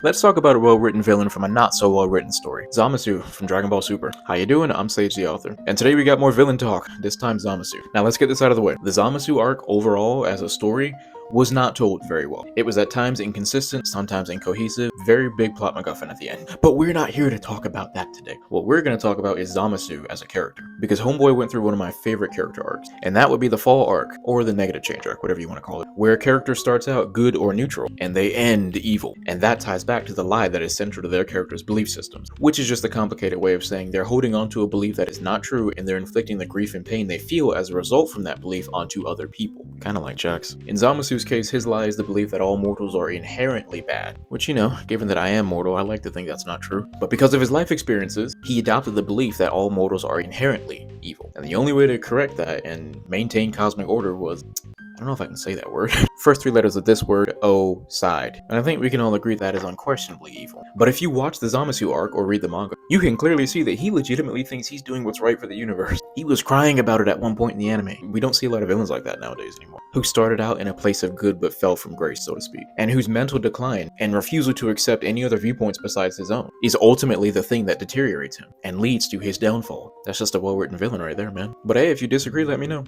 Let's talk about a well-written villain from a not-so-well-written story. Zamasu from Dragon Ball Super. How you doing? I'm Sage the author. And today we got more villain talk, this time Zamasu. Now let's get this out of the way. The Zamasu arc overall, as a story, was not told very well. It was at times inconsistent, sometimes incohesive, very big plot MacGuffin at the end. But we're not here to talk about that today. What we're going to talk about is Zamasu as a character, because Homeboy went through one of my favorite character arcs, and that would be the Fall arc, or the Negative Change arc, whatever you want to call it, where a character starts out good or neutral, and they end evil. And that ties back to the lie that is central to their character's belief systems, which is just a complicated way of saying they're holding on to a belief that is not true, and they're inflicting the grief and pain they feel as a result from that belief onto other people. Kinda like Jax. In Zamasu's case, his lie is the belief that all mortals are inherently bad, which, given that I am mortal, I like to think that's not true. But because of his life experiences, he adopted the belief that all mortals are inherently evil. And the only way to correct that and maintain cosmic order was, I don't know if I can say that word. First three letters of this word, O, side. And I think we can all agree that is unquestionably evil. But if you watch the Zamasu arc or read the manga, you can clearly see that he legitimately thinks he's doing what's right for the universe. He was crying about it at one point in the anime. We don't see a lot of villains like that nowadays anymore. Who started out in a place of good but fell from grace, so to speak. And whose mental decline and refusal to accept any other viewpoints besides his own is ultimately the thing that deteriorates him and leads to his downfall. That's just a well-written villain right there, man. But hey, if you disagree, let me know.